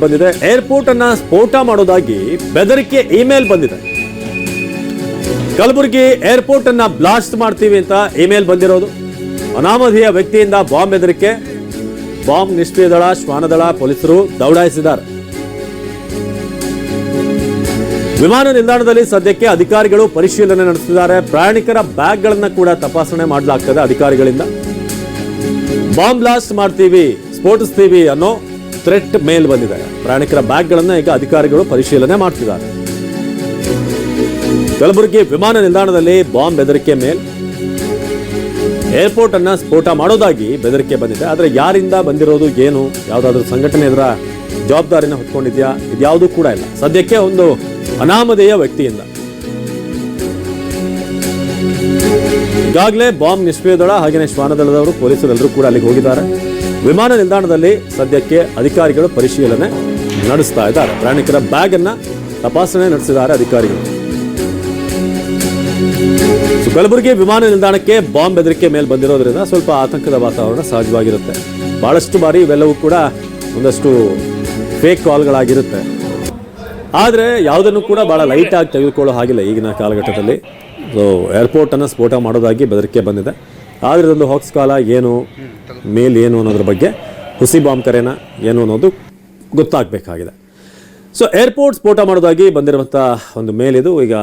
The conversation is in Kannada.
ಬಂದಿದೆ. ಏರ್ಪೋರ್ಟ್ ಅನ್ನ ಸ್ಫೋಟ ಮಾಡೋದಾಗಿ ಬೆದರಿಕೆ ಇಮೇಲ್ ಬಂದಿದೆ. ಕಲಬುರಗಿ ಏರ್ಪೋರ್ಟ್ ಅನ್ನ ಬ್ಲಾಸ್ಟ್ ಮಾಡ್ತೀವಿ ಅಂತ ಇಮೇಲ್ ಬಂದಿರೋದು. ಅನಾಮಧೇಯ ವ್ಯಕ್ತಿಯಿಂದ ಬಾಂಬ್ ಬೆದರಿಕೆ. ಬಾಂಬ್ ನಿಷ್ಕ್ರಿಯ ದಳ, ಶ್ವಾನದಳ ಪೊಲೀಸರು ದೌಡಾಯಿಸಿದ್ದಾರೆ. ವಿಮಾನ ನಿಲ್ದಾಣದಲ್ಲಿ ಸದ್ಯಕ್ಕೆ ಅಧಿಕಾರಿಗಳು ಪರಿಶೀಲನೆ ನಡೆಸಿದ್ದಾರೆ. ಪ್ರಯಾಣಿಕರ ಬ್ಯಾಗ್ಗಳನ್ನ ಕೂಡ ತಪಾಸಣೆ ಮಾಡಲಾಗ್ತದೆ ಅಧಿಕಾರಿಗಳಿಂದ. ಬಾಂಬ್ ಬ್ಲಾಸ್ಟ್ ಮಾಡ್ತೀವಿ, ಸ್ಫೋಟಿಸ್ತೀವಿ ಅನ್ನೋ ಥ್ರೆಟ್ ಮೇಲ್ ಬಂದಿದೆ. ಪ್ರಯಾಣಿಕರ ಬ್ಯಾಗ್ಗಳನ್ನ ಈಗ ಅಧಿಕಾರಿಗಳು ಪರಿಶೀಲನೆ ಮಾಡ್ತಿದ್ದಾರೆ. ಕಲಬುರಗಿ ವಿಮಾನ ನಿಲ್ದಾಣದಲ್ಲಿ ಬಾಂಬ್ ಬೆದರಿಕೆ ಮೇಲ್. ಏರ್ಪೋರ್ಟ್ ಅನ್ನ ಸ್ಫೋಟ ಮಾಡೋದಾಗಿ ಬೆದರಿಕೆ ಬಂದಿದೆ. ಆದರೆ ಯಾರಿಂದ ಬಂದಿರೋದು, ಏನು, ಯಾವುದಾದ್ರೂ ಸಂಘಟನೆ ಇದರ ಜವಾಬ್ದಾರಿನ ಹೊತ್ಕೊಂಡಿದ್ಯಾ, ಇದ್ಯಾವುದೂ ಕೂಡ ಇಲ್ಲ. ಸದ್ಯಕ್ಕೆ ಒಂದು ಅನಾಮಧೇಯ ವ್ಯಕ್ತಿಯಿಂದ. ಈಗಾಗಲೇ ಬಾಂಬ್ ನಿಷ್ಕ್ರಿಯ ದಳ ಹಾಗೆಯೇ ಶ್ವಾನದಳದವರು, ಪೊಲೀಸರೆಲ್ಲರೂ ಕೂಡ ಅಲ್ಲಿಗೆ ಹೋಗಿದ್ದಾರೆ. ವಿಮಾನ ನಿಲ್ದಾಣದಲ್ಲಿ ಸದ್ಯಕ್ಕೆ ಅಧಿಕಾರಿಗಳು ಪರಿಶೀಲನೆ ನಡೆಸ್ತಾ ಇದ್ದಾರೆ. ಪ್ರಯಾಣಿಕರ ಬ್ಯಾಗ್ ಅನ್ನ ತಪಾಸಣೆ ನಡೆಸಿದ್ದಾರೆ ಅಧಿಕಾರಿಗಳು. ಕಲಬುರಗಿ ವಿಮಾನ ನಿಲ್ದಾಣಕ್ಕೆ ಬಾಂಬ್ ಬೆದರಿಕೆ ಮೇಲೆ ಬಂದಿರೋದ್ರಿಂದ ಸ್ವಲ್ಪ ಆತಂಕದ ವಾತಾವರಣ ಸಹಜವಾಗಿರುತ್ತೆ. ಬಹಳಷ್ಟು ಬಾರಿ ಇವೆಲ್ಲವೂ ಕೂಡ ಒಂದಷ್ಟು ಫೇಕ್ ಕಾಲ್ಗಳಾಗಿರುತ್ತೆ. ಆದರೆ ಯಾವುದನ್ನು ಕೂಡ ಬಹಳ ಲೈಟ್ ಆಗಿ ತೆಗೆದುಕೊಳ್ಳೋ ಹಾಗಿಲ್ಲ ಈಗಿನ ಕಾಲಘಟ್ಟದಲ್ಲಿ. ಸೊ ಏರ್ಪೋರ್ಟನ್ನು ಸ್ಫೋಟ ಮಾಡೋದಾಗಿ ಬೆದರಿಕೆ ಬಂದಿದೆ. ಆದರೆ ಇದೊಂದು ಹಾಕ್ಸ್ ಕಾಲ, ಏನು ಮೇಲ್ ಏನು ಅನ್ನೋದ್ರ ಬಗ್ಗೆ, ಹುಸಿ ಬಾಂಬ್ ಕರೆನ ಏನು ಅನ್ನೋದು ಗೊತ್ತಾಗಬೇಕಾಗಿದೆ. ಸೊ ಏರ್ಪೋರ್ಟ್ ಸ್ಫೋಟ ಮಾಡೋದಾಗಿ ಬಂದಿರುವಂಥ ಒಂದು ಮೇಲ್ ಇದು. ಈಗ